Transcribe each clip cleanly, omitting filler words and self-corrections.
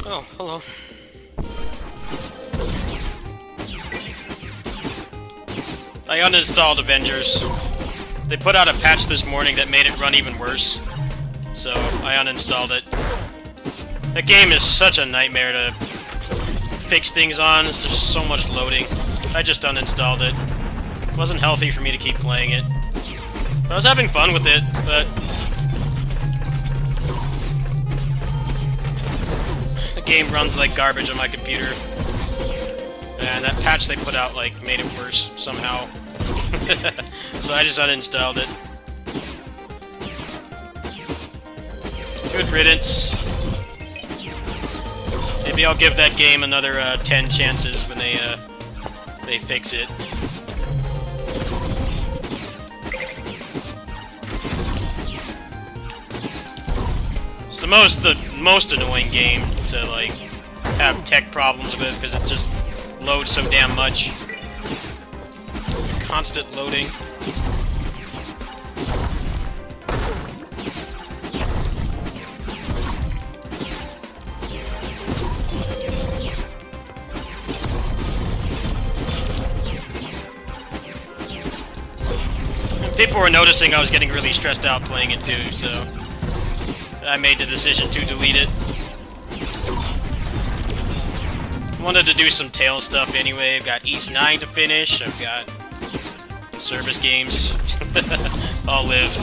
Oh, hello. I uninstalled Avengers. They put out a patch this morning that made it run even worse, so I uninstalled it. That game is such a nightmare to fix things on. There's so much loading. I just uninstalled it. It wasn't healthy for me to keep playing it. I was having fun with it, but the game runs like garbage on my computer. And that patch they put out, like, made it worse somehow. So I just uninstalled it. Good riddance. Maybe I'll give that game another 10 chances when they fix it. It's the most annoying game to, like, have tech problems with, because it just loads so damn much. Constant loading. And people were noticing I was getting really stressed out playing it too, so I made the decision to delete it. Wanted to do some Tales stuff anyway. I've got East 9 to finish. I've got service games. I'll live.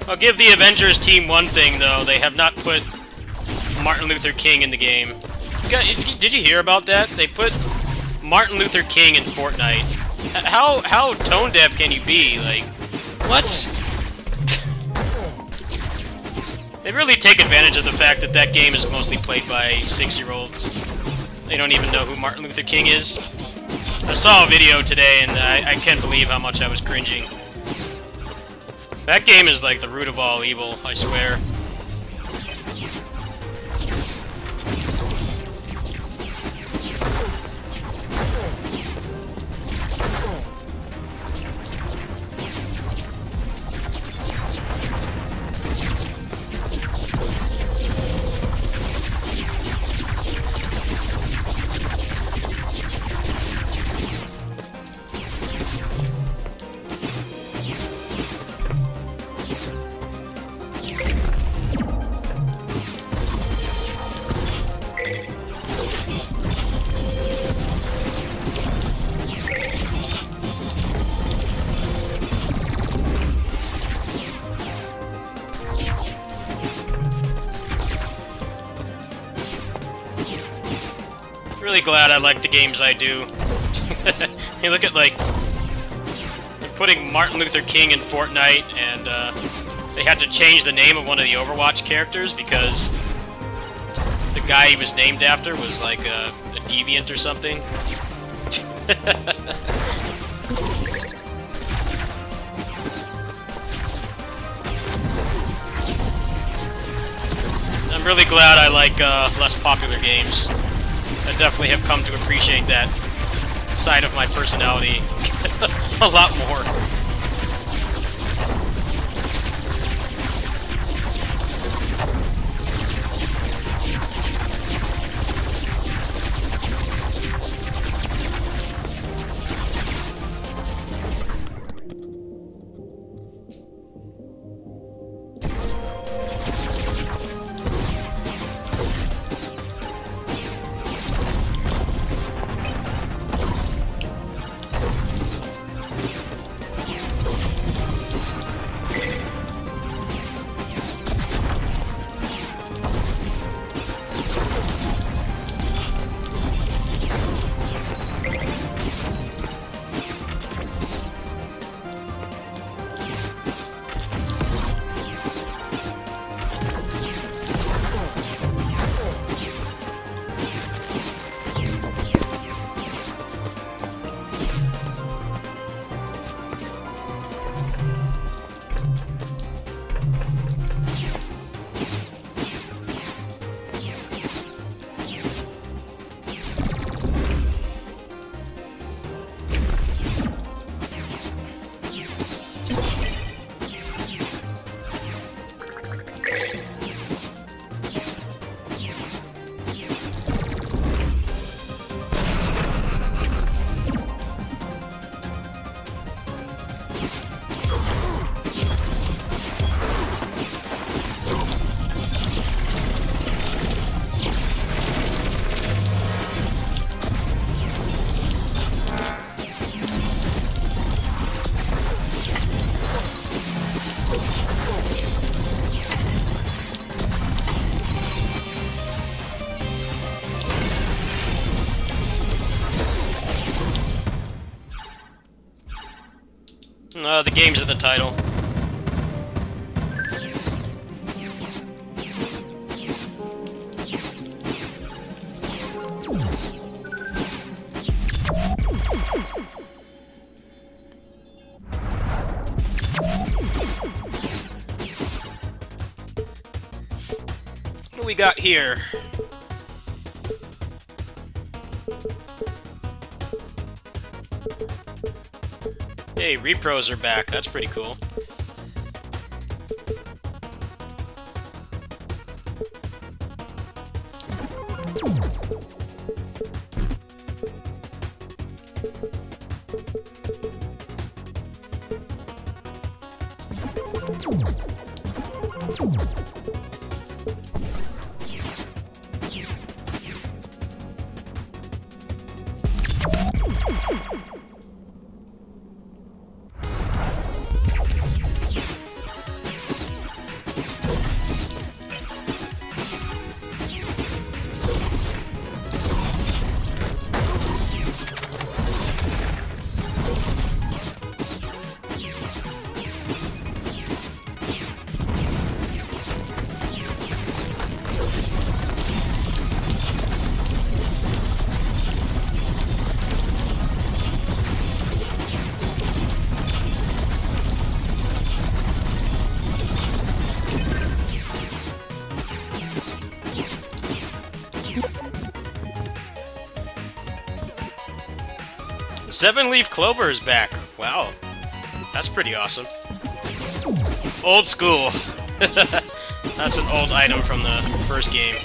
I'll give the Avengers team one thing, though. They have not put Martin Luther King in the game. Did you hear about that? They put Martin Luther King in Fortnite. How tone deaf can you be? Like, what? They really take advantage of the fact that that game is mostly played by 6-year-olds. They don't even know who Martin Luther King is. I saw a video today, and I can't believe how much I was cringing. That game is like the root of all evil, I swear. Really glad I like the games I do. Hey, look at, like, they're putting Martin Luther King in Fortnite, and they had to change the name of one of the Overwatch characters because the guy he was named after was like a deviant or something. I'm really glad I like less popular games. I definitely have come to appreciate that side of my personality a lot more. The game's in the title. What do we got here? Hey, repros are back. That's pretty cool. Seven-leaf clover is back. Wow. That's pretty awesome. Old school. That's an old item from the first game.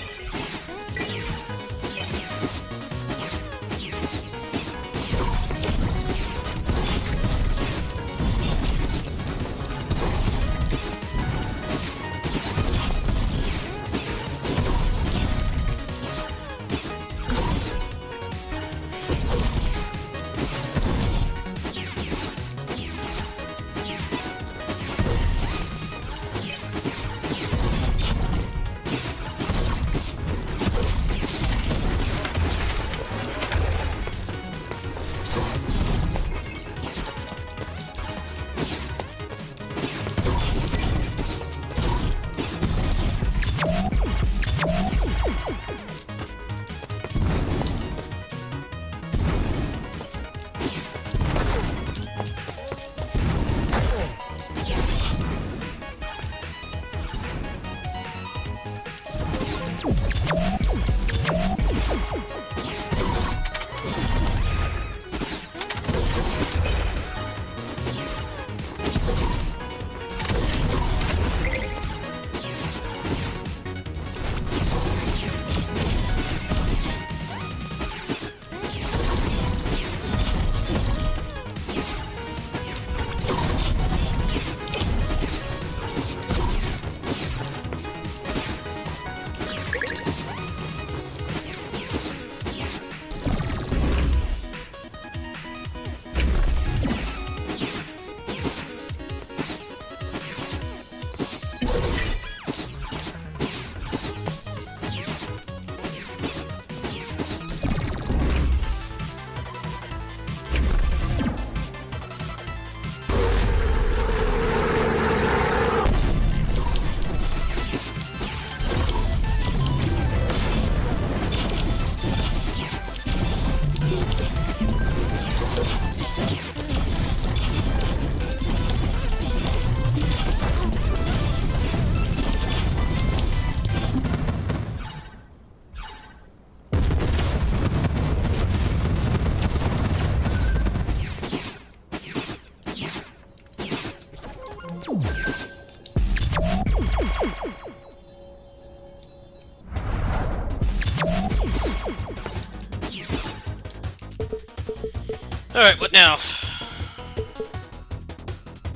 Alright, what now?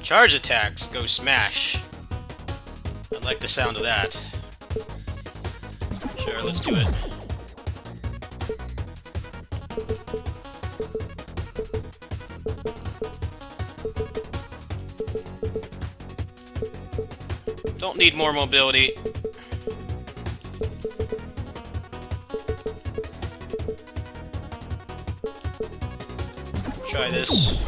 Charge attacks go smash. I like the sound of that. Sure, let's do it. Don't need more mobility. Try this.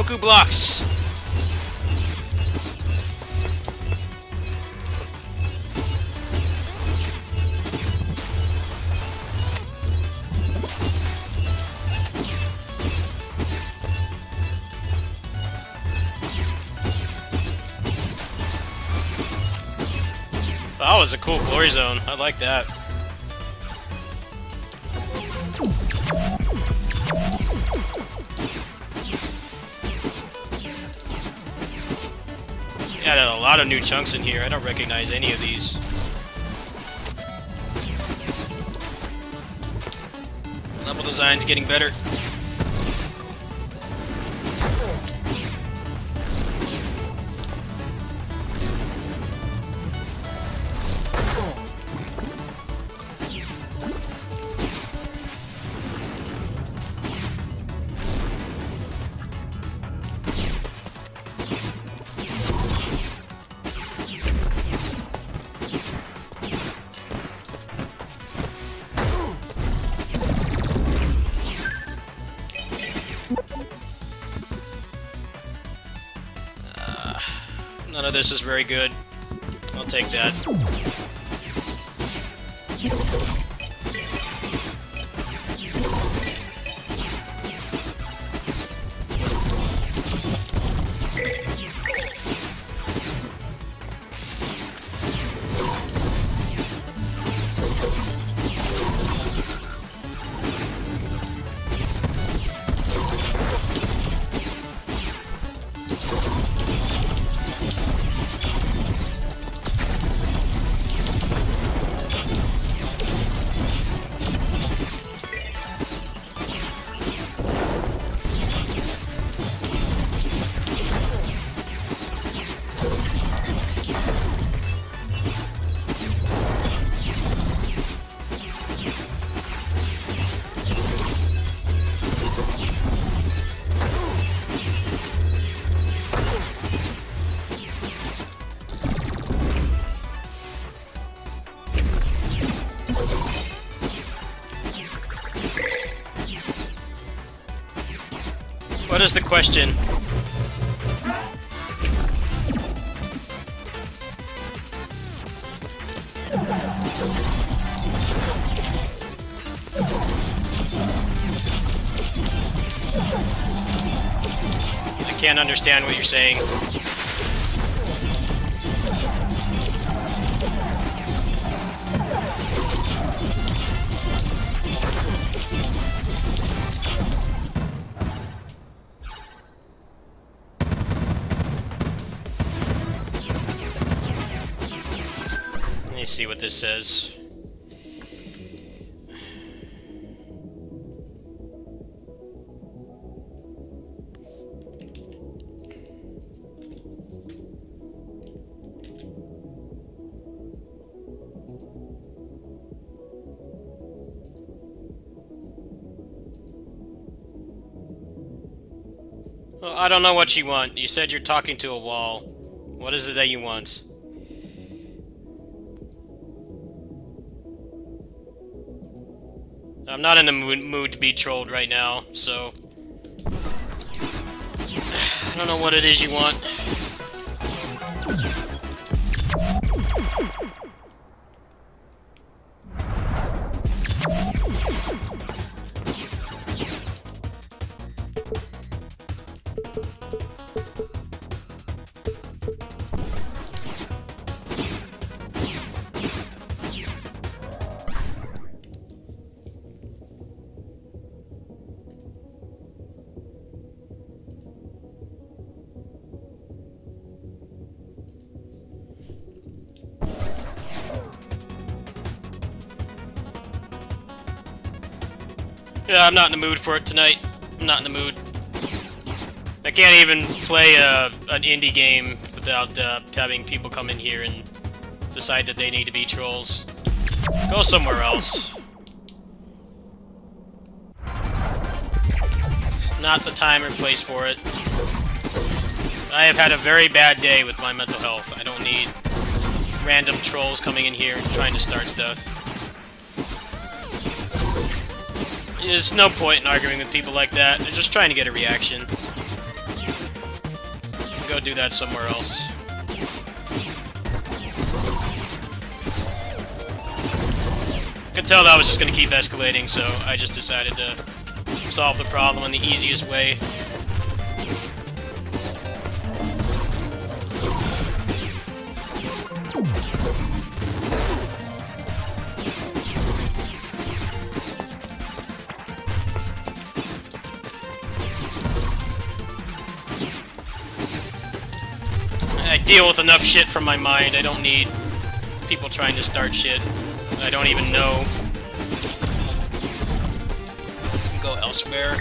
Goku blocks! That was a cool glory zone. I like that. Added a lot of new chunks in here. I don't recognize any of these. Level design's getting better. None of this is very good. I'll take that. What is the question? I can't understand what you're saying. Let me see what this says. Well, I don't know what you want. You said you're talking to a wall. What is it that you want? I'm not in the mood to be trolled right now, so... I don't know what it is you want. Yeah, I'm not in the mood for it tonight. I'm not in the mood. I can't even play an indie game without having people come in here and decide that they need to be trolls. Go somewhere else. It's not the time or place for it. I have had a very bad day with my mental health. I don't need random trolls coming in here and trying to start stuff. There's no point in arguing with people like that. They're just trying to get a reaction. go do that somewhere else. Could tell that was just gonna keep escalating, so I just decided to solve the problem in the easiest way. I deal with enough shit from my mind. I don't need people trying to start shit I don't even know. Go elsewhere.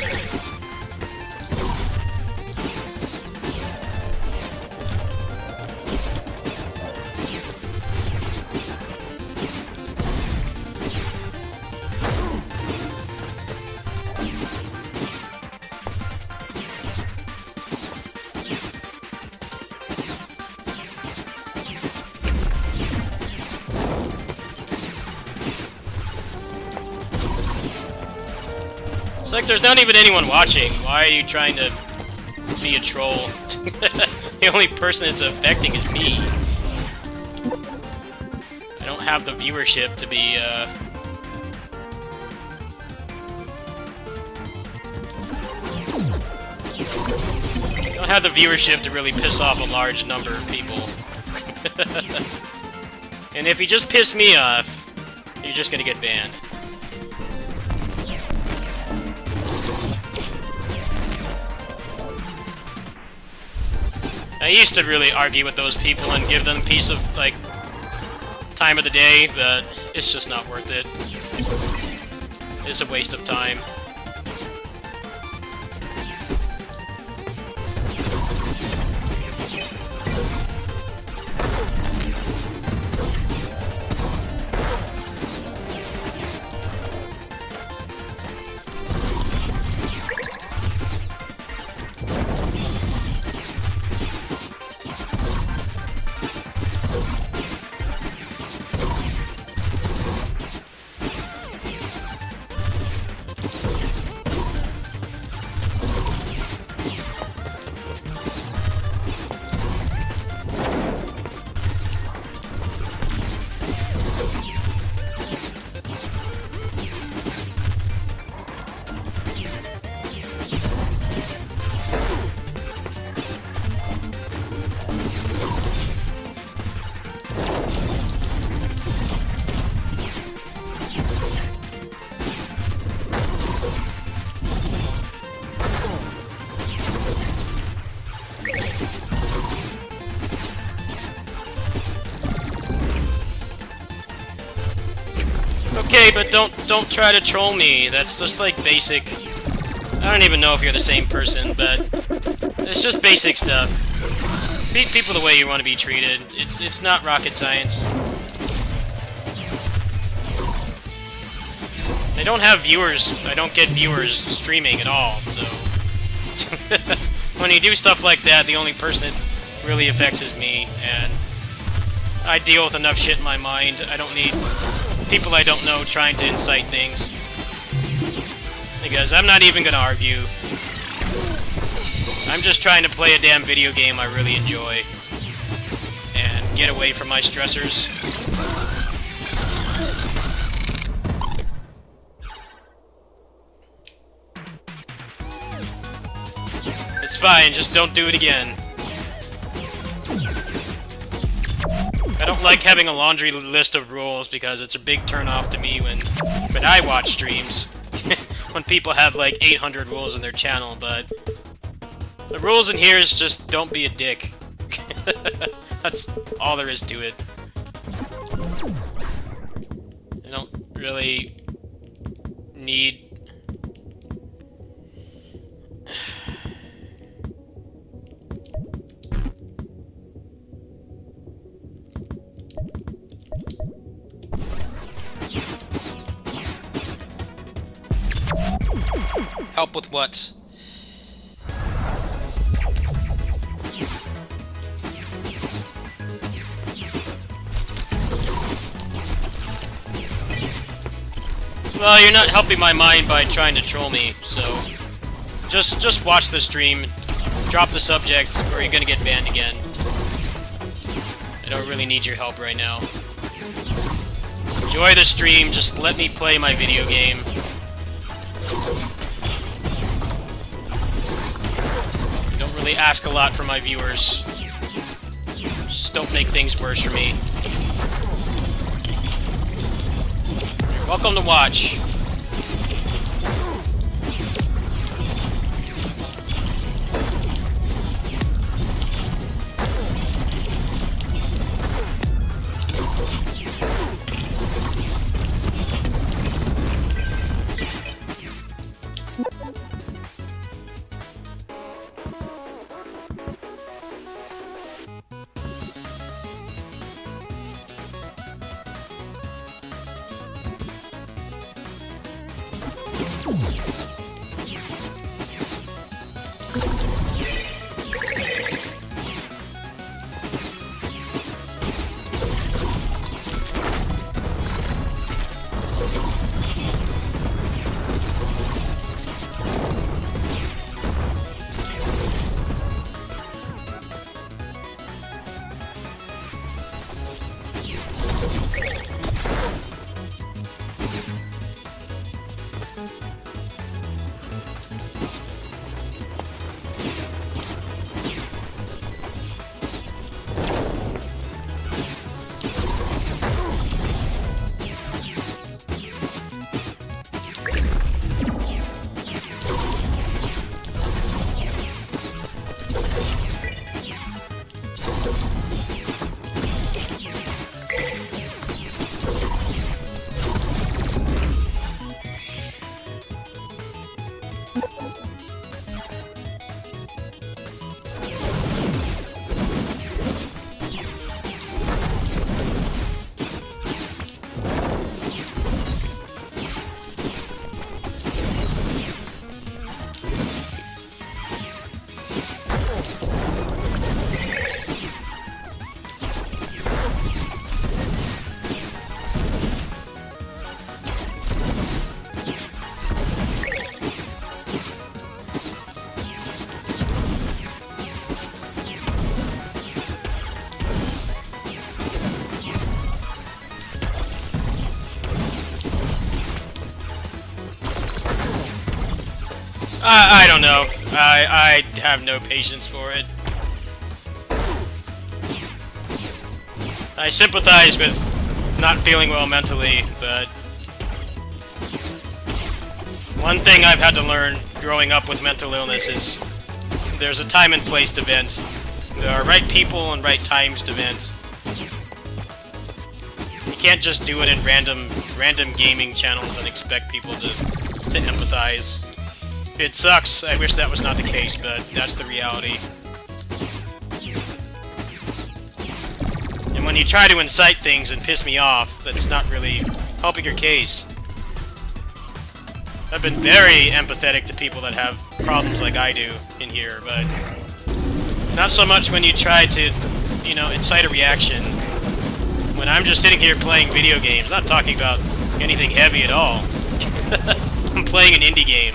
It's like there's not even anyone watching. Why are you trying to be a troll? The only person it's affecting is me. I don't have the viewership to be, I don't have the viewership to really piss off a large number of people. And if you just piss me off, you're just gonna get banned. I used to really argue with those people and give them a piece of, like, time of the day, but it's just not worth it. It's a waste of time. Okay, but don't try to troll me. That's just like basic. I don't even know if you're the same person, but it's just basic stuff. Treat people the way you want to be treated. It's not rocket science. They don't have viewers. I don't get viewers streaming at all, so when you do stuff like that, the only person it really affects is me, and I deal with enough shit in my mind. I don't need people I don't know trying to incite things. Because I'm not even gonna argue. I'm just trying to play a damn video game I really enjoy. And get away from my stressors. It's fine, just don't do it again. I don't like having a laundry list of rules because it's a big turnoff to me when I watch streams. When people have like 800 rules in their channel, but the rules in here is just don't be a dick. That's all there is to it. I don't really need... Help with what? Well, you're not helping my mind by trying to troll me, so just watch the stream. drop the subject or you're gonna get banned again. I don't really need your help right now. Enjoy the stream, just let me play my video game. I don't really ask a lot from my viewers. Just don't make things worse for me. You're welcome to watch. I don't know. I have no patience for it. I sympathize with not feeling well mentally, but one thing I've had to learn growing up with mental illness is there's a time and place to vent. There are right people and right times to vent. You can't just do it in random gaming channels and expect people to empathize. It sucks. I wish that was not the case, but that's the reality. And when you try to incite things and piss me off, that's not really helping your case. I've been very empathetic to people that have problems like I do in here, but not so much when you try to, you know, incite a reaction. When I'm just sitting here playing video games, not talking about anything heavy at all. I'm playing an indie game.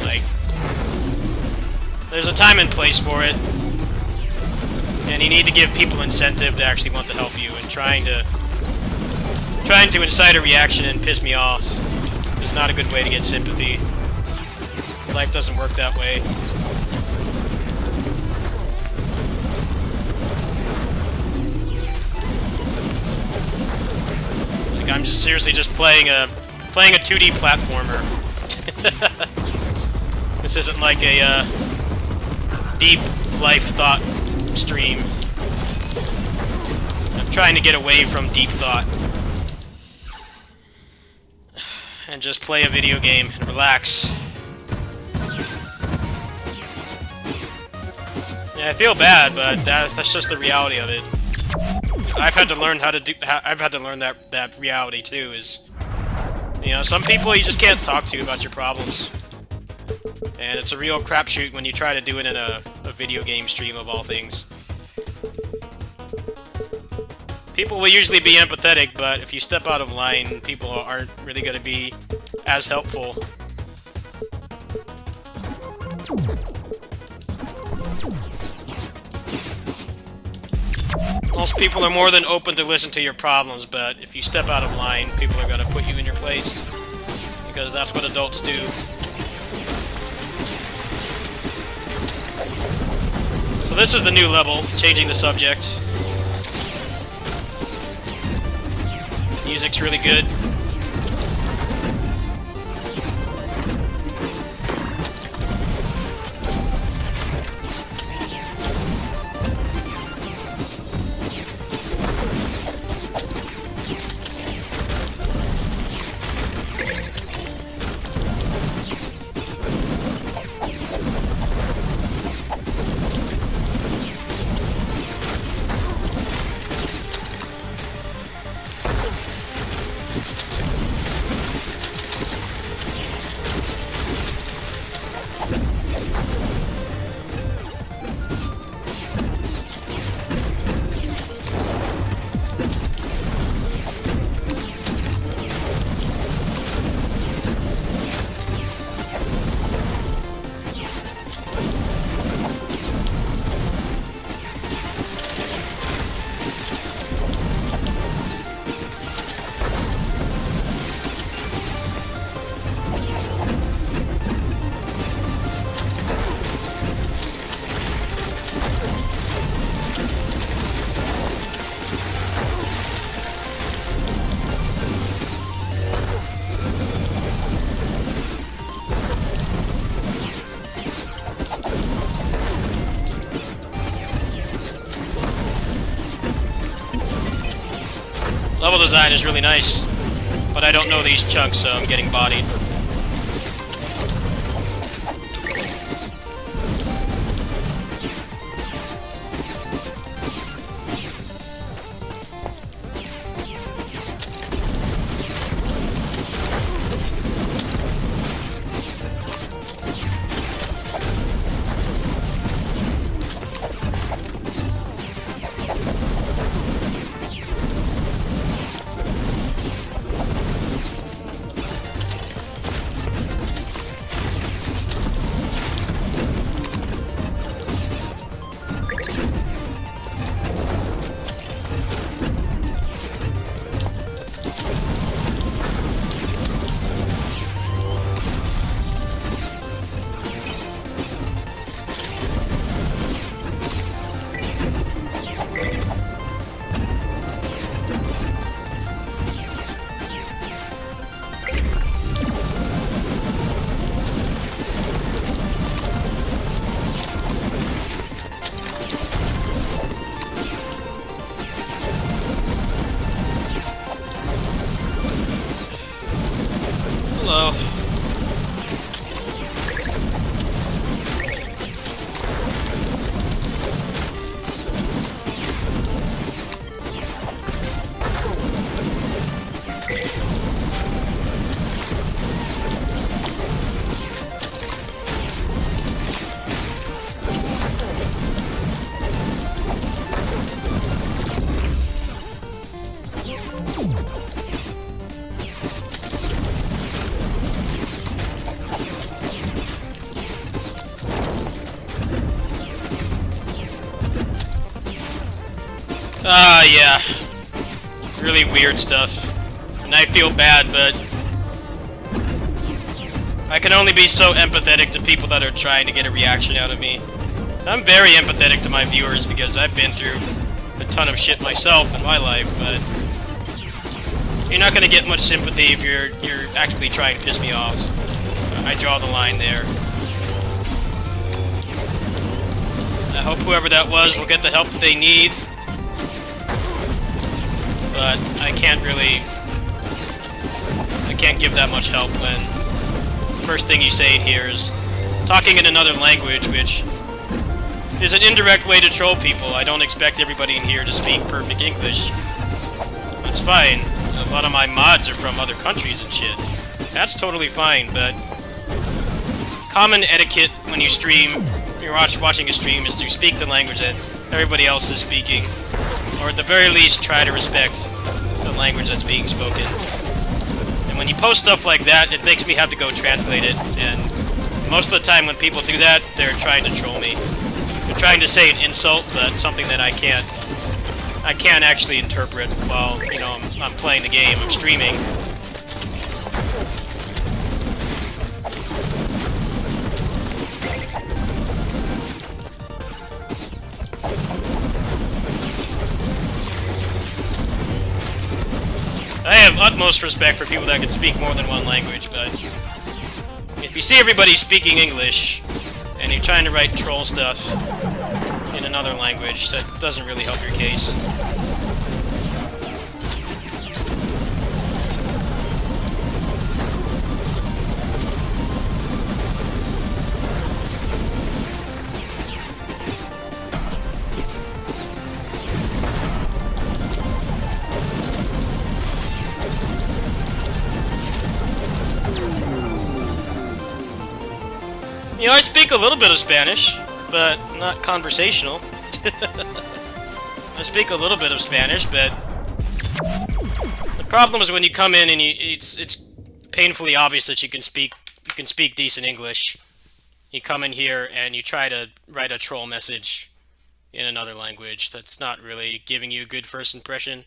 Like, there's a time and place for it, and you need to give people incentive to actually want to help you. And trying to incite a reaction and piss me off is not a good way to get sympathy. Life doesn't work that way. Like, I'm just seriously just playing a 2D platformer. This isn't like a deep life thought stream. I'm trying to get away from deep thought and just play a video game and relax. Yeah, I feel bad, but that's just the reality of it. I've had to learn that reality too. Is, you know, some people you just can't talk to about your problems. And it's a real crapshoot when you try to do it in a video game stream of all things. People will usually be empathetic, but if you step out of line, people aren't really going to be as helpful. Most people are more than open to listen to your problems, but if you step out of line, people are gonna put you in your place. Because that's what adults do. So this is the new level, changing the subject. The music's really good. Level design is really nice, but I don't know these chunks, so I'm getting bodied. Hello. Yeah. Really weird stuff. And I feel bad, but I can only be so empathetic to people that are trying to get a reaction out of me. I'm very empathetic to my viewers because I've been through a ton of shit myself in my life, but you're not gonna get much sympathy if you're actively trying to piss me off. I draw the line there. I hope whoever that was will get the help that they need. But I can't give that much help when the first thing you say here is talking in another language, which is an indirect way to troll people. I don't expect everybody in here to speak perfect English. That's fine. A lot of my mods are from other countries and shit. That's totally fine, but common etiquette when you stream, you're watching a stream, is to speak the language that everybody else is speaking. Or at the very least, try to respect the language that's being spoken. And when you post stuff like that, it makes me have to go translate it, and most of the time when people do that, they're trying to troll me. They're trying to say an insult, but something that I I can't actually interpret while, you know, I'm playing the game, I'm streaming. I have utmost respect for people that can speak more than one language, but if you see everybody speaking English, and you're trying to write troll stuff in another language, that doesn't really help your case. You know, I speak a little bit of Spanish, but not conversational. I speak a little bit of Spanish, but the problem is when you come in and it's painfully obvious that you can speak decent English. You come in here and you try to write a troll message in another language that's not really giving you a good first impression.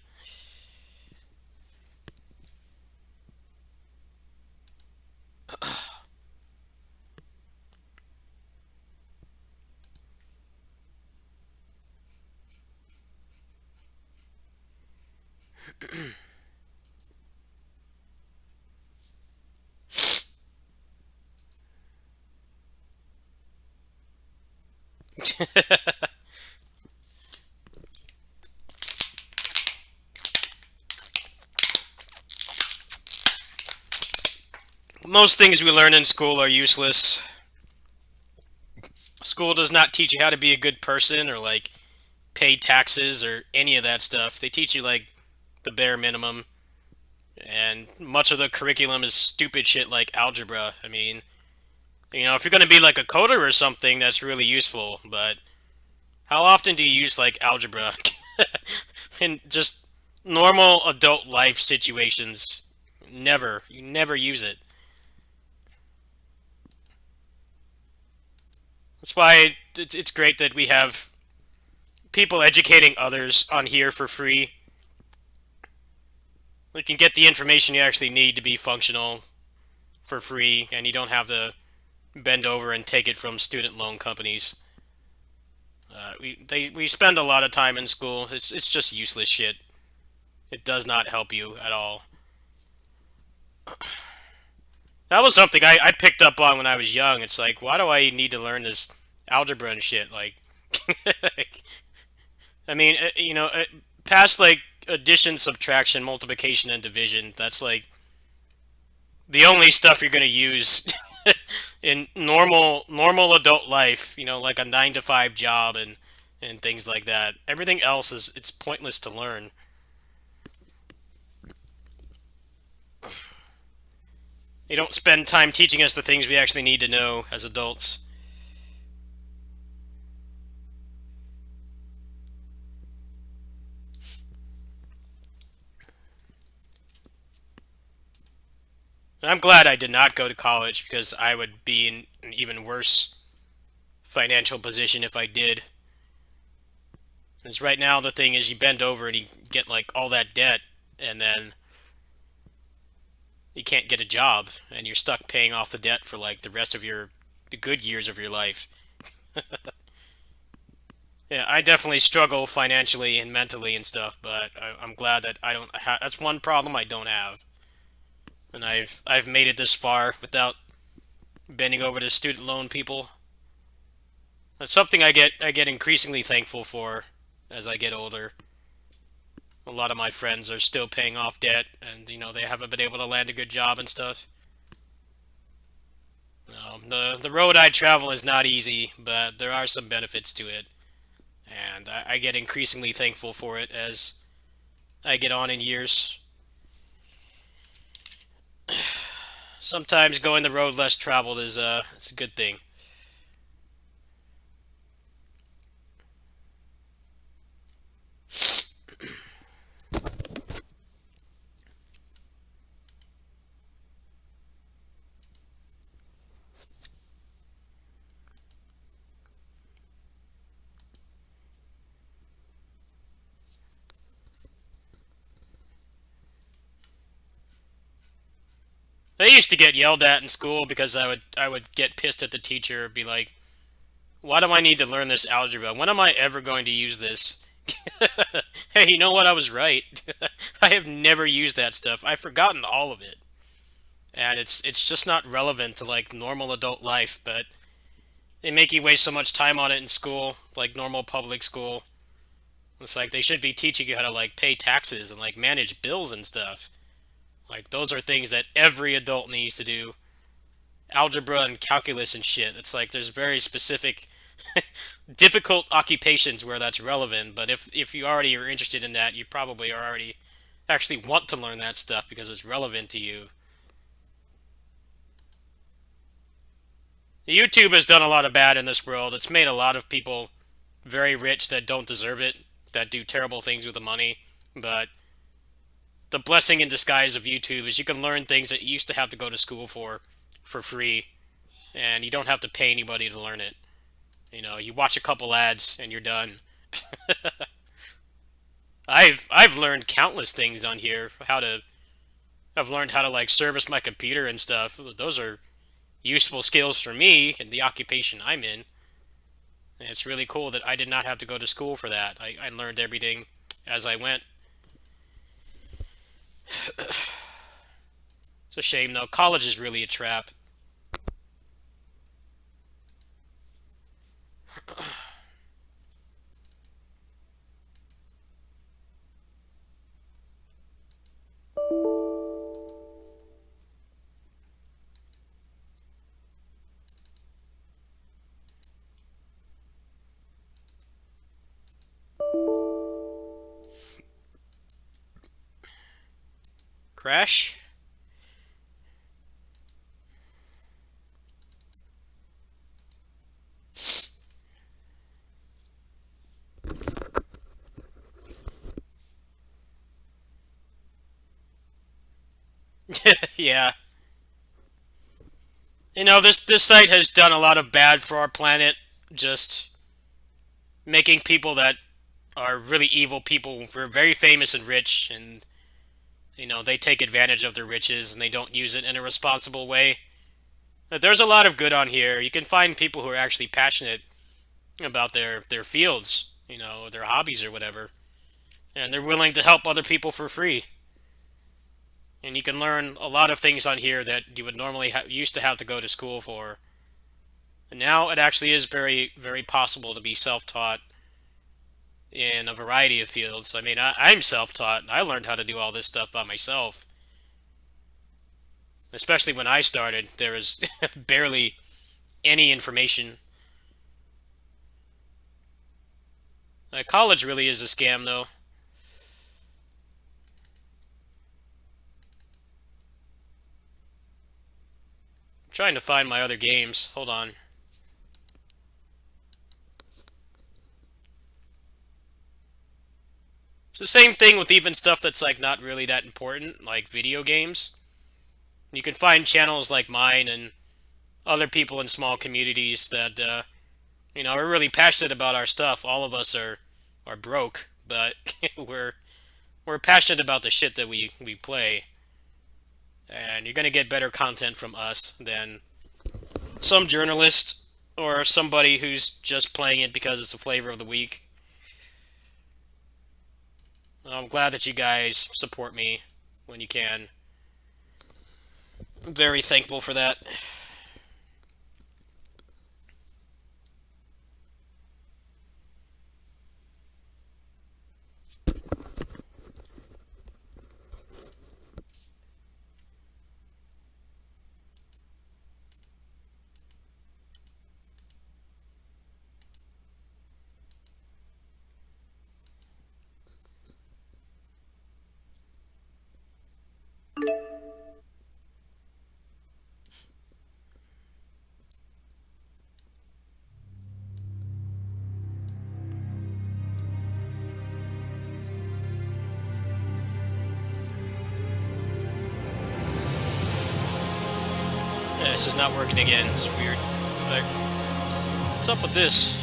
Most things we learn in school are useless. School does not teach you how to be a good person or like pay taxes or any of that stuff. They teach you like the bare minimum, and much of the curriculum is stupid shit like algebra. I mean, you know, if you're going to be like a coder or something, that's really useful, but how often do you use like algebra in just normal adult life situations? Never. You never use it. That's why it's great that we have people educating others on here for free. You can get the information you actually need to be functional for free, and you don't have to bend over and take it from student loan companies. We spend a lot of time in school. It's just useless shit. It does not help you at all. That was something I picked up on when I was young. It's like, why do I need to learn this algebra and shit? Like, I mean, you know, past like addition, subtraction, multiplication, and division. That's like the only stuff you're gonna use in normal adult life. You know, like a 9 to 5 job and things like that. Everything else is it's pointless to learn. They don't spend time teaching us the things we actually need to know as adults. I'm glad I did not go to college because I would be in an even worse financial position if I did. Because right now the thing is you bend over and you get like all that debt and then you can't get a job and you're stuck paying off the debt for like the rest of the good years of your life. Yeah, I definitely struggle financially and mentally and stuff, but I'm glad that I don't have. That's one problem I don't have, and I've made it this far without bending over to student loan people. That's something I get increasingly thankful for as I get older. A lot of my friends are still paying off debt, and you know they haven't been able to land a good job and stuff. The road I travel is not easy, but there are some benefits to it, and I get increasingly thankful for it as I get on in years. Sometimes going the road less traveled is it's a good thing. I used to get yelled at in school because I would get pissed at the teacher, be like, "Why do I need to learn this algebra? When am I ever going to use this?" Hey, you know what? I was right. I have never used that stuff. I've forgotten all of it, and it's just not relevant to like normal adult life. But they make you waste so much time on it in school, like normal public school. It's like they should be teaching you how to like pay taxes and like manage bills and stuff. Like those are things that every adult needs to do. Algebra and calculus and shit. It's like there's very specific difficult occupations where that's relevant, but if you already are interested in that, you probably are already actually want to learn that stuff because it's relevant to you. YouTube has done a lot of bad in this world. It's made a lot of people very rich that don't deserve it, that do terrible things with the money. But the blessing in disguise of YouTube is you can learn things that you used to have to go to school for free, and you don't have to pay anybody to learn it. You know, you watch a couple ads and you're done. I've learned countless things on here. I've learned how to like service my computer and stuff. Those are useful skills for me and the occupation I'm in. And it's really cool that I did not have to go to school for that. I learned everything as I went. It's a shame though. College is really a trap. Crash? Yeah. You know, this site has done a lot of bad for our planet, just making people that are really evil people very famous and rich, and you know, they take advantage of their riches and they don't use it in a responsible way. But there's a lot of good on here. You can find people who are actually passionate about their fields, you know, their hobbies or whatever, and they're willing to help other people for free. And you can learn a lot of things on here that you would normally used to have to go to school for. And now it actually is very, very possible to be self-taught in a variety of fields. I mean, I'm self-taught. I learned how to do all this stuff by myself. Especially when I started, there was barely any information. College really is a scam, though. I'm trying to find my other games. Hold on. It's the same thing with even stuff that's like not really that important, like video games. You can find channels like mine and other people in small communities that you know are really passionate about our stuff. All of us are broke, but we're passionate about the shit that we play, and you're gonna get better content from us than some journalist or somebody who's just playing it because it's the flavor of the week. I'm glad that you guys support me when you can. I'm very thankful for that. Yeah, this is not working again. It's weird. Like, what's up with this?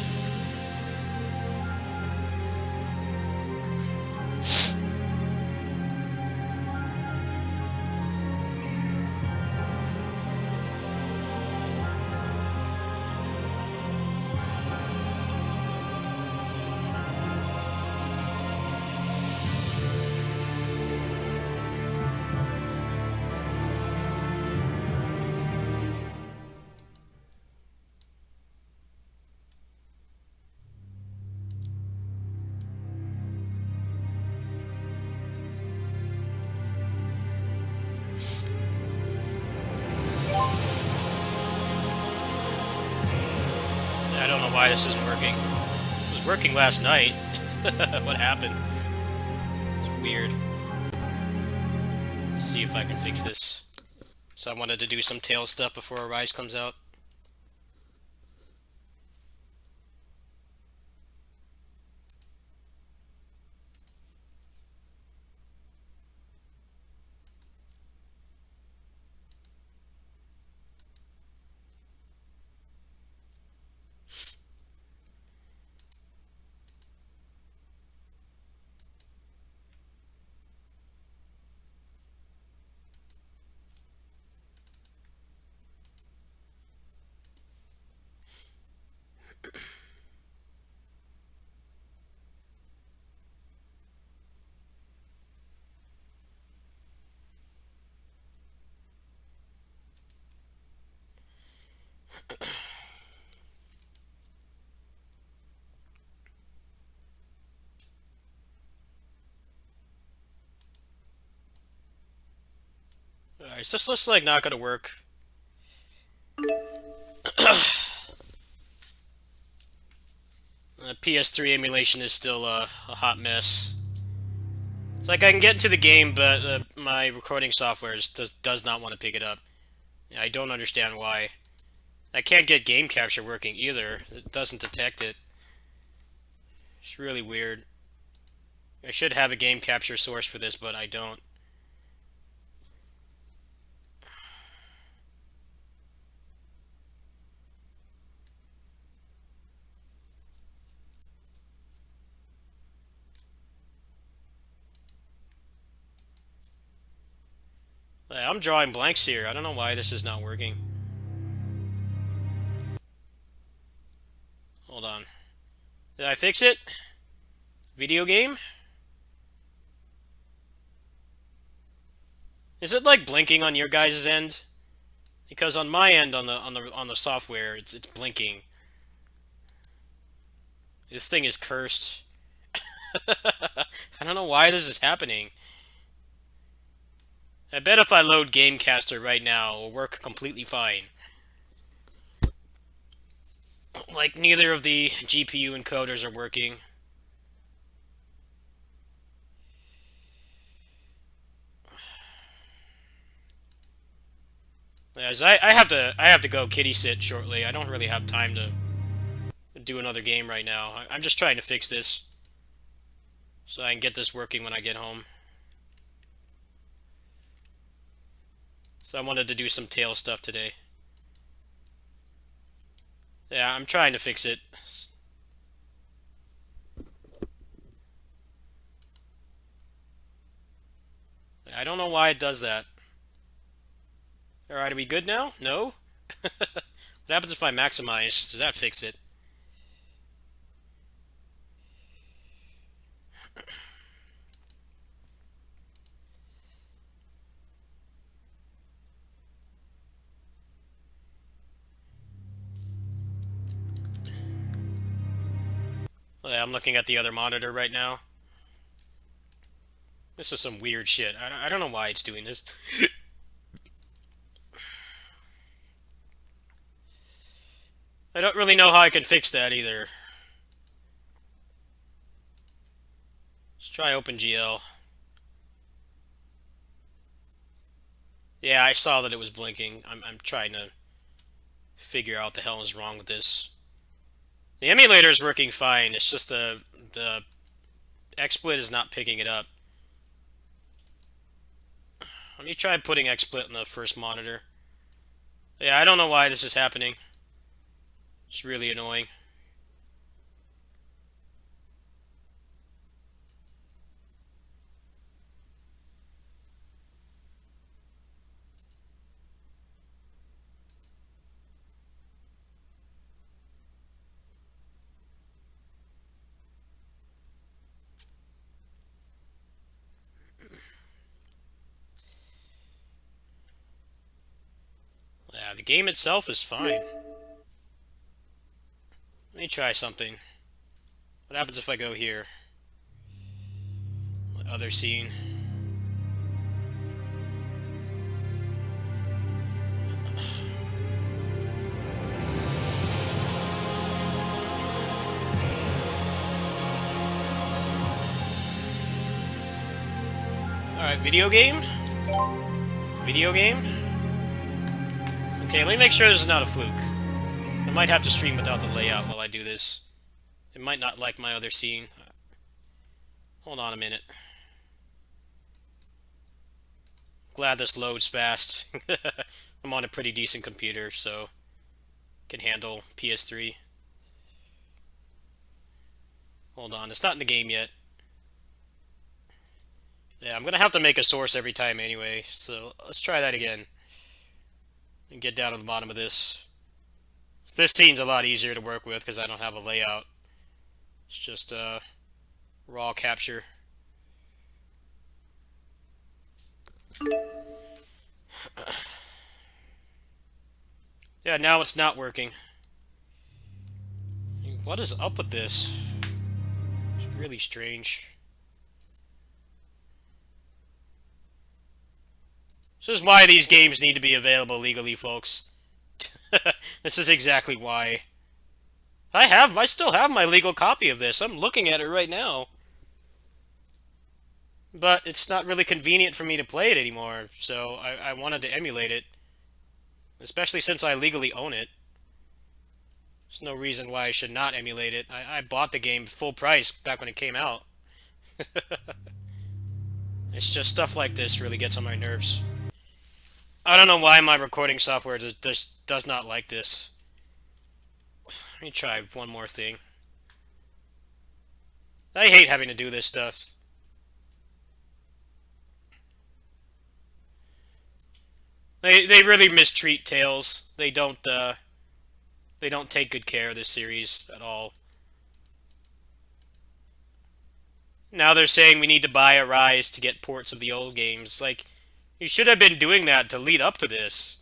why this isn't working. It was working last night. What happened? It's weird. Let's see if I can fix this. So I wanted to do some tail stuff before Arise comes out. Alright, so this looks like not gonna work. The PS3 emulation is still a hot mess. It's like I can get into the game, but my recording software does not want to pick it up. I don't understand why. I can't get game capture working either. It doesn't detect it. It's really weird. I should have a game capture source for this, but I don't. I'm drawing blanks here. I don't know why this is not working. Hold on. Did I fix it? Video game? Is it like blinking on your guys' end? Because on my end, on the software, it's blinking. This thing is cursed. I don't know why this is happening. I bet if I load Gamecaster right now, it will work completely fine. Like, neither of the GPU encoders are working. As I have to go kitty sit shortly. I don't really have time to do another game right now. I'm just trying to fix this so I can get this working when I get home. So I wanted to do some tail stuff today. Yeah, I'm trying to fix it. I don't know why it does that. Alright, are we good now? No? What happens if I maximize? Does that fix it? Yeah, I'm looking at the other monitor right now. This is some weird shit. I don't know why it's doing this. I don't really know how I can fix that either. Let's try OpenGL. Yeah, I saw that it was blinking. I'm trying to figure out what the hell is wrong with this. The emulator is working fine. It's just the XSplit is not picking it up. Let me try putting XSplit in the first monitor. Yeah, I don't know why this is happening. It's really annoying. Yeah, the game itself is fine. Let me try something. What happens if I go here? Other scene. Alright, video game? Video game? Okay, let me make sure this is not a fluke. I might have to stream without the layout while I do this. It might not like my other scene. Hold on a minute. Glad this loads fast. I'm on a pretty decent computer, so can handle PS3. Hold on, it's not in the game yet. Yeah, I'm gonna have to make a source every time anyway, so let's try that again. And get down to the bottom of this. So this scene's a lot easier to work with because I don't have a layout. It's just raw capture. Yeah, now it's not working. What is up with this? It's really strange. This is why these games need to be available legally, folks. This is exactly why. I still have my legal copy of this. I'm looking at it right now. But it's not really convenient for me to play it anymore, so I wanted to emulate it. Especially since I legally own it. There's no reason why I should not emulate it. I bought the game full price back when it came out. It's just stuff like this really gets on my nerves. I don't know why my recording software just does not like this. Let me try one more thing. I hate having to do this stuff. They really mistreat Tales. They don't take good care of this series at all. Now they're saying we need to buy Arise to get ports of the old games. Like, you should have been doing that to lead up to this.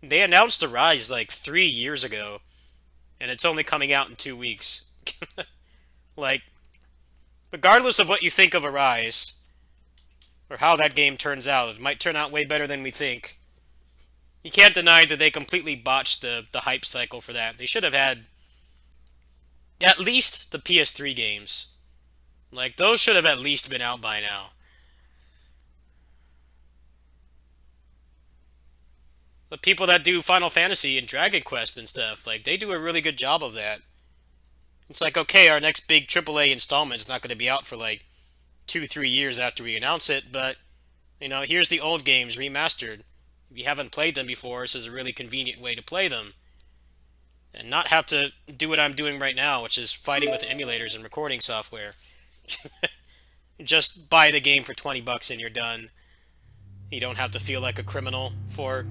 They announced Arise like 3 years ago, and it's only coming out in 2 weeks. Like, regardless of what you think of Arise, or how that game turns out, it might turn out way better than we think. You can't deny that they completely botched the hype cycle for that. They should have had at least the PS3 games. Like, those should have at least been out by now. The people that do Final Fantasy and Dragon Quest and stuff, like, they do a really good job of that. It's like, okay, our next big AAA installment is not going to be out for like 2-3 years after we announce it, but, you know, here's the old games remastered. If you haven't played them before, this is a really convenient way to play them. And not have to do what I'm doing right now, which is fighting with emulators and recording software. Just buy the game for 20 bucks and you're done. You don't have to feel like a criminal for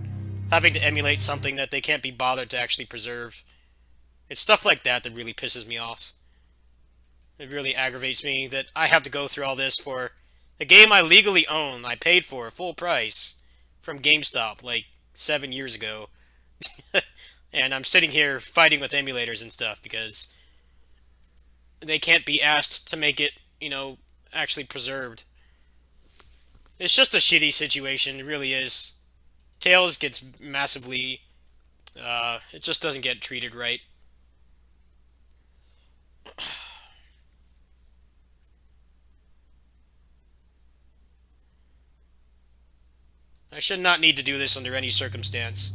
having to emulate something that they can't be bothered to actually preserve. It's stuff like that that really pisses me off. It really aggravates me that I have to go through all this for a game I legally own, I paid for full price from GameStop like 7 years ago. And I'm sitting here fighting with emulators and stuff because they can't be asked to make it, you know, actually preserved. It's just a shitty situation, it really is. Tales gets massively, it just doesn't get treated right. I should not need to do this under any circumstance.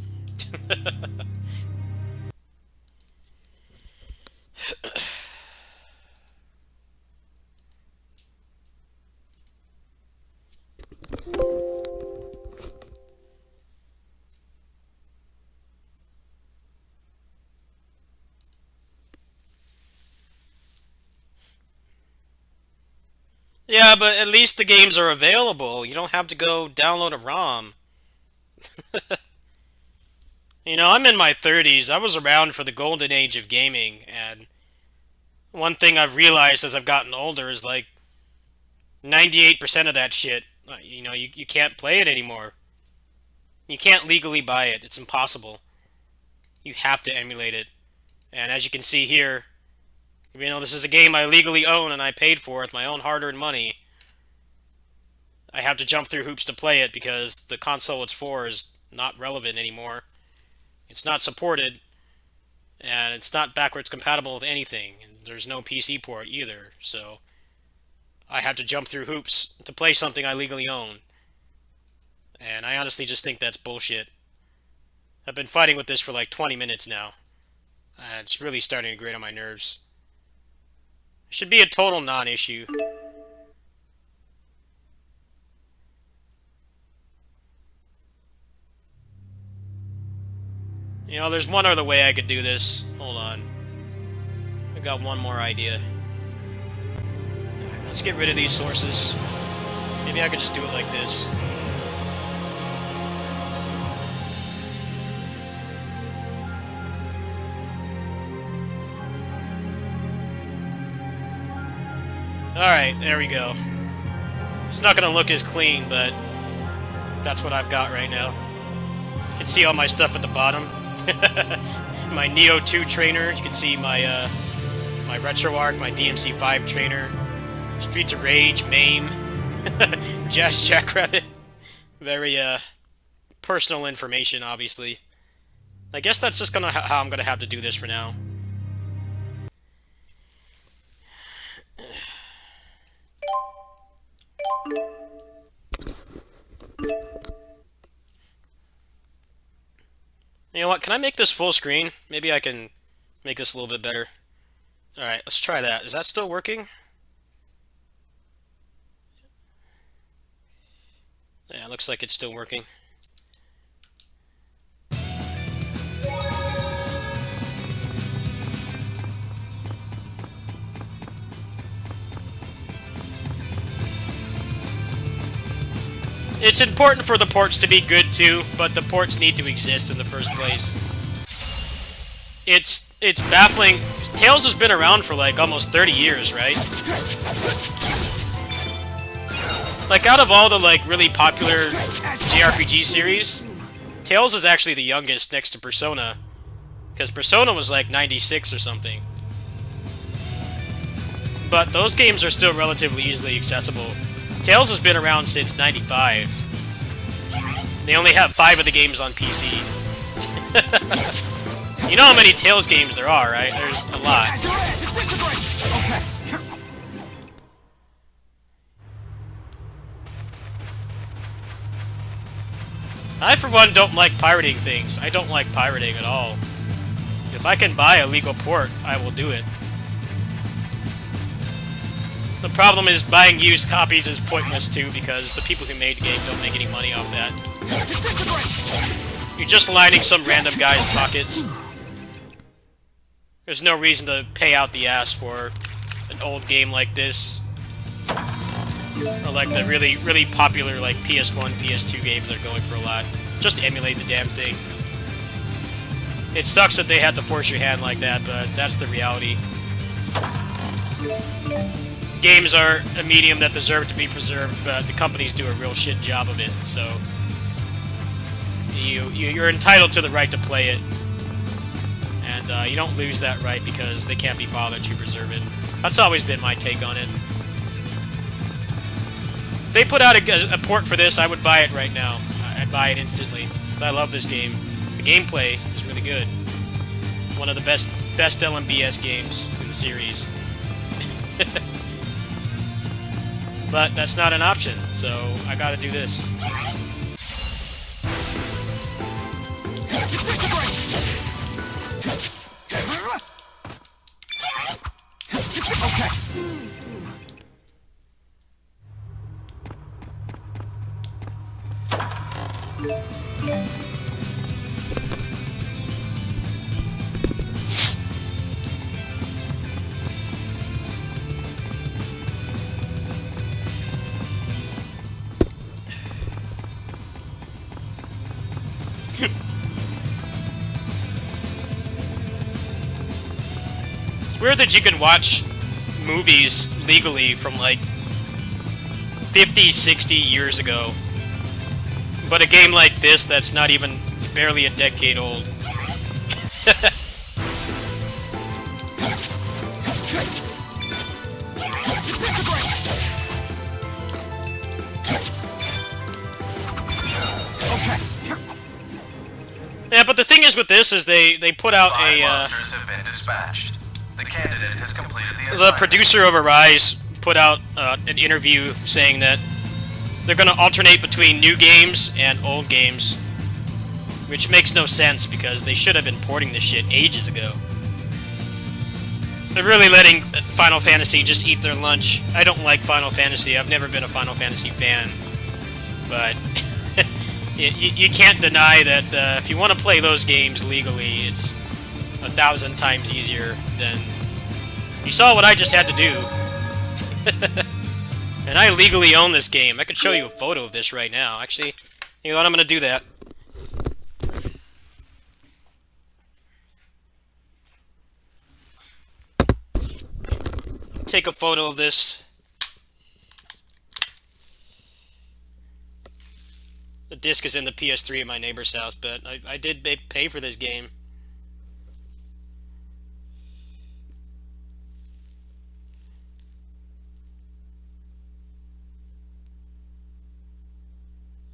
Yeah, but at least the games are available. You don't have to go download a ROM. You know, I'm in my 30s. I was around for the golden age of gaming, and one thing I've realized as I've gotten older is like 98% of that shit, you know, you can't play it anymore. You can't legally buy it. It's impossible. You have to emulate it. And as you can see here, you know, this is a game I legally own and I paid for with my own hard-earned money. I have to jump through hoops to play it because the console it's for is not relevant anymore. It's not supported, and it's not backwards compatible with anything. And there's no PC port either, so I have to jump through hoops to play something I legally own. And I honestly just think that's bullshit. I've been fighting with this for like 20 minutes now. It's really starting to grate on my nerves. It should be a total non-issue. You know, there's one other way I could do this. Hold on. I got one more idea. Alright, let's get rid of these sources. Maybe I could just do it like this. Alright, there we go. It's not gonna look as clean, but that's what I've got right now. You can see all my stuff at the bottom. My Neo 2 trainer, you can see my my RetroArch, my DMC5 trainer, Streets of Rage, MAME, Jazz Jackrabbit. Very personal information, obviously. I guess that's just how I'm gonna have to do this for now. You know what, can I make this full screen? Maybe I can make this a little bit better. Alright, let's try that. Is that still working? Yeah, it looks like it's still working. It's important for the ports to be good too, but the ports need to exist in the first place. It's baffling. Tales has been around for like almost 30 years, right? Like out of all the like really popular JRPG series, Tales is actually the youngest next to Persona, because Persona was like 96 or something. But those games are still relatively easily accessible. Tales has been around since 95. They only have 5 of the games on PC. You know how many Tales games there are, right? There's a lot. I, for one, don't like pirating things. I don't like pirating at all. If I can buy a legal port, I will do it. The problem is buying used copies is pointless too, because the people who made the game don't make any money off that. You're just lining some random guy's pockets. There's no reason to pay out the ass for an old game like this. Or like the really, really popular like PS1, PS2 games that are going for a lot. Just emulate the damn thing. It sucks that they had to force your hand like that, but that's the reality. Games are a medium that deserve to be preserved, but the companies do a real shit job of it, so you're entitled to the right to play it, and you don't lose that right because they can't be bothered to preserve it. That's always been my take on it. If they put out a port for this, I would buy it right now. I'd buy it instantly. I love this game. The gameplay is really good. One of the best LMBS games in the series. But that's not an option, so I gotta do this. It's weird that you can watch movies legally from like 50, 60 years ago. But a game like this that's not even, it's barely a decade old. Yeah, but the thing is with this is they put out a monsters have been dispatched. The candidate has completed the assignment. The producer of Arise put out an interview saying that they're gonna alternate between new games and old games, which makes no sense because they should have been porting this shit ages ago. They're really letting Final Fantasy just eat their lunch. I don't like Final Fantasy. I've never been a Final Fantasy fan, but you can't deny that if you want to play those games legally, it's 1,000 times easier than... You saw what I just had to do. And I legally own this game. I could show you a photo of this right now. Actually, you know what? I'm going to do that. Take a photo of this. The disc is in the PS3 at my neighbor's house, but I did pay for this game.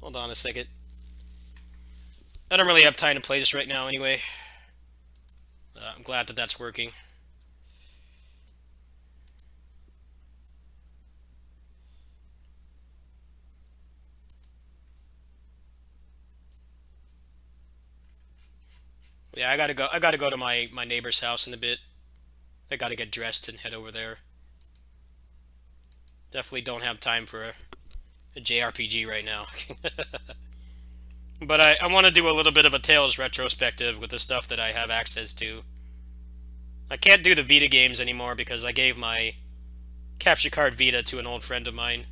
Hold on a second. I don't really have time to play this right now anyway. I'm glad that that's working. Yeah, I gotta go to my neighbor's house in a bit. I gotta get dressed and head over there. Definitely don't have time for a JRPG right now. But I want to do a little bit of a Tales retrospective with the stuff that I have access to. I can't do the Vita games anymore because I gave my capture card Vita to an old friend of mine.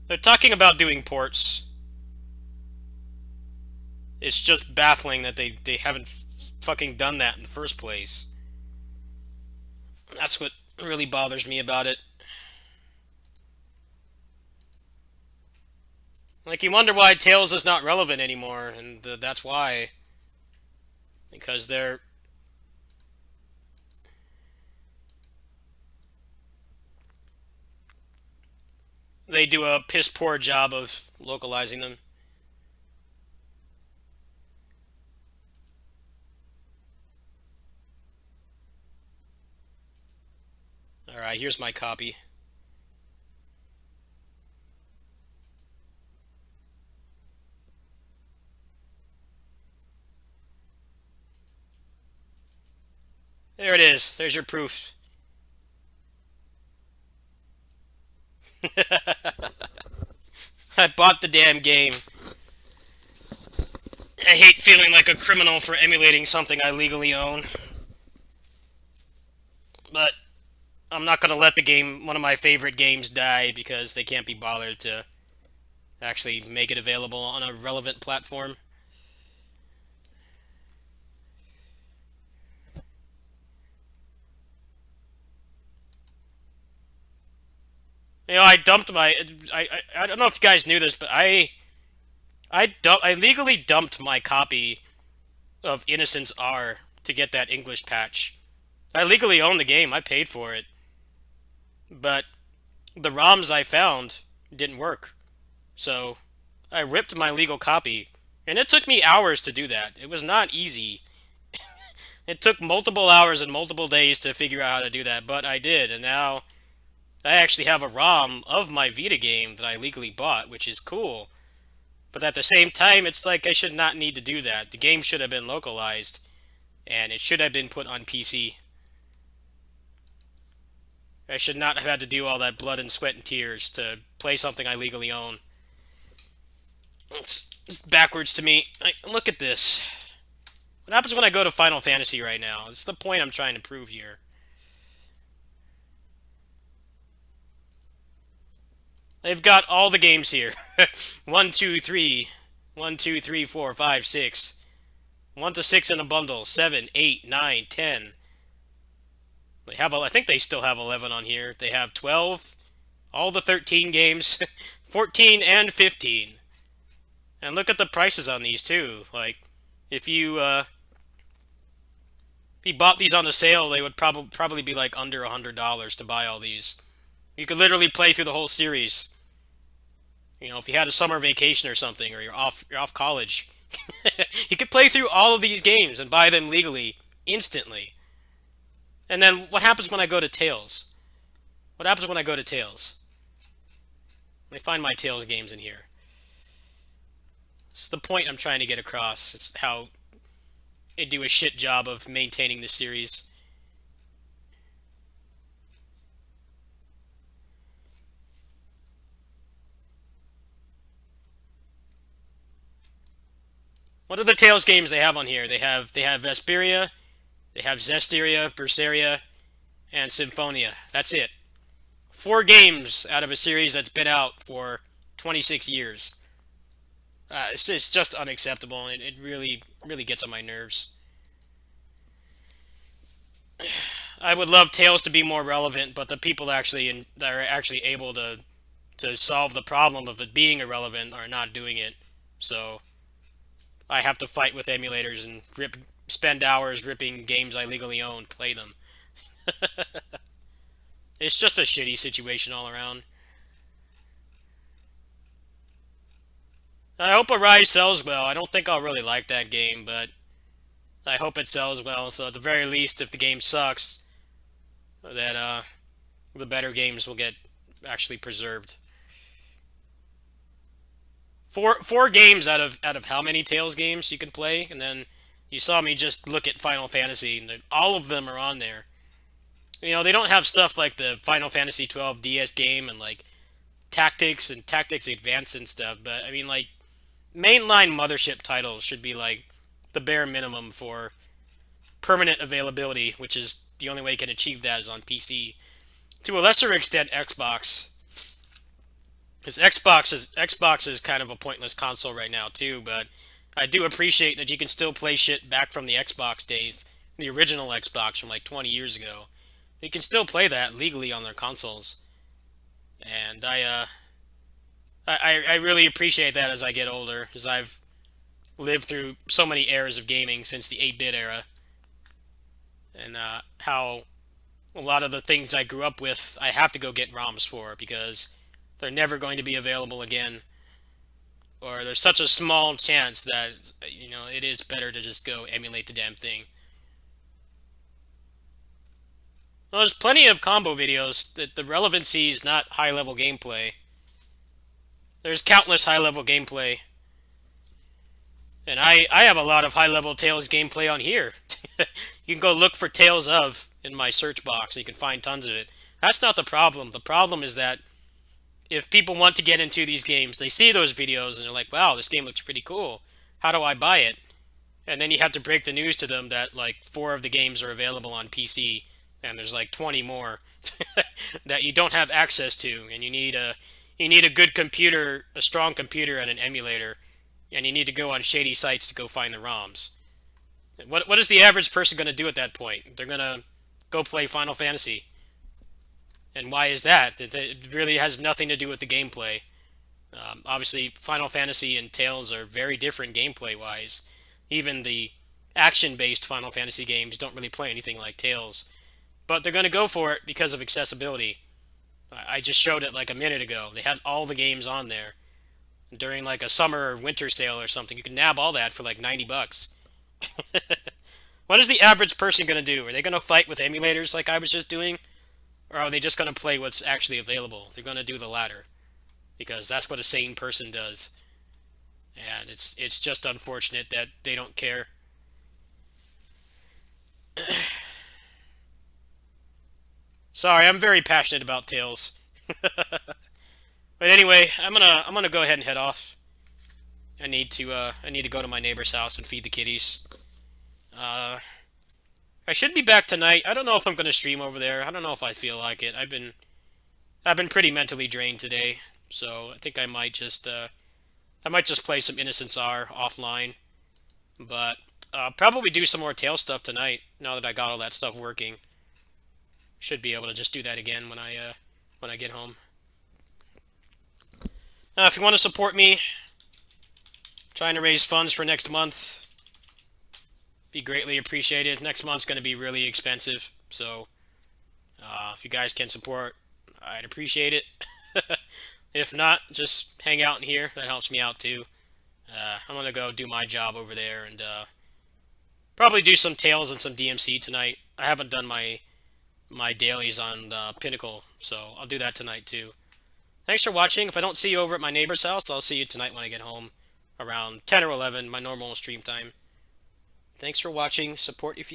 They're talking about doing ports. It's just baffling that they haven't fucking done that in the first place. That's what really bothers me about it. Like, you wonder why Tales is not relevant anymore, and that's why. Because they do a piss-poor job of localizing them. Alright, here's my copy. There it is. There's your proof. I bought the damn game. I hate feeling like a criminal for emulating something I legally own. But I'm not gonna let the game, one of my favorite games, die because they can't be bothered to actually make it available on a relevant platform. You know, I dumped my... I don't know if you guys knew this, but I legally dumped my copy of Innocence R to get that English patch. I legally own the game. I paid for it. But the ROMs I found didn't work. So I ripped my legal copy. And it took me hours to do that. It was not easy. It took multiple hours and multiple days to figure out how to do that. But I did. And now I actually have a ROM of my Vita game that I legally bought, which is cool. But at the same time, it's like I should not need to do that. The game should have been localized, and it should have been put on PC. I should not have had to do all that blood and sweat and tears to play something I legally own. It's backwards to me. Look at this. What happens when I go to Final Fantasy right now? It's the point I'm trying to prove here. They've got all the games here. 1, 2, 3. 1, 2, 3, 4, 5, 6. 1 to 6 in a bundle. 7, 8, 9, 10. They have, I think they still have 11 on here. They have 12. All the 13 games. 14 and 15. And look at the prices on these too. Like, if you bought these on the sale, they would probably be like under $100 to buy all these. You could literally play through the whole series. You know, if you had a summer vacation or something, or you're off college, you could play through all of these games and buy them legally instantly. And then what happens when I go to Tales? What happens when I go to Tails? Let me find my Tails games in here. It's the point I'm trying to get across. It's how they do a shit job of maintaining the series. What are the Tails games they have on here? They have Vesperia, they have Zestiria, Berseria, and Symphonia. That's it. 4 games out of a series that's been out for 26 years. It's just unacceptable, and it really, really gets on my nerves. I would love Tails to be more relevant, but the people that are actually able to solve the problem of it being irrelevant are not doing it. So I have to fight with emulators and spend hours ripping games I legally own, play them. It's just a shitty situation all around. I hope Arise sells well. I don't think I'll really like that game, but I hope it sells well. So at the very least, if the game sucks, that the better games will get actually preserved. Four games out of how many Tales games you can play, and then you saw me just look at Final Fantasy, and all of them are on there. You know, they don't have stuff like the Final Fantasy 12 DS game and like Tactics and Tactics Advance and stuff, but I mean, like, mainline mothership titles should be like the bare minimum for permanent availability, which is the only way you can achieve that is on PC. To a lesser extent, Xbox. Because Xbox is kind of a pointless console right now too, but I do appreciate that you can still play shit back from the Xbox days, the original Xbox from like 20 years ago. You can still play that legally on their consoles, and I really appreciate that as I get older, as I've lived through so many eras of gaming since the 8-bit era, and how a lot of the things I grew up with I have to go get ROMs for because they're never going to be available again, or there's such a small chance that it is better to just go emulate the damn thing. Well, there's plenty of combo videos that the relevancy is not high level gameplay. There's countless high level gameplay, and I have a lot of high level Tales gameplay on here. You can go look for Tales of in my search box, and you can find tons of it. That's not the problem. The problem is that if people want to get into these games, they see those videos and they're like, wow, this game looks pretty cool. How do I buy it? And then you have to break the news to them that like 4 of the games are available on PC and there's like 20 more that you don't have access to, and you need a good computer, a strong computer and an emulator, and you need to go on shady sites to go find the ROMs. What is the average person going to do at that point? They're going to go play Final Fantasy. And why is that? It really has nothing to do with the gameplay. Obviously, Final Fantasy and Tales are very different gameplay-wise. Even the action-based Final Fantasy games don't really play anything like Tales. But they're going to go for it because of accessibility. I just showed it like a minute ago. They had all the games on there. During like a summer or winter sale or something, you can nab all that for like $90. What is the average person going to do? Are they going to fight with emulators like I was just doing? Or are they just going to play what's actually available? They're going to do the latter. Because that's what a sane person does. And it's just unfortunate that they don't care. Sorry, I'm very passionate about Tales. But anyway, I'm gonna go ahead and head off. I need to go to my neighbor's house and feed the kitties. I should be back tonight. I don't know if I'm gonna stream over there. I don't know if I feel like it. I've been pretty mentally drained today, so I think I might just play some Innocence R offline. But probably do some more Tales stuff tonight. Now that I got all that stuff working, should be able to just do that again when I get home. If you want to support me, trying to raise funds for next month, be greatly appreciated. Next month's going to be really expensive, so if you guys can support, I'd appreciate it. If not, just hang out in here. That helps me out too. I'm going to go do my job over there and probably do some Tales and some DMC tonight. I haven't done my my dailies on the Pinnacle, so I'll do that tonight too. Thanks for watching. If I don't see you over at my neighbor's house, I'll see you tonight when I get home around 10 or 11, my normal stream time. Thanks for watching. Support if you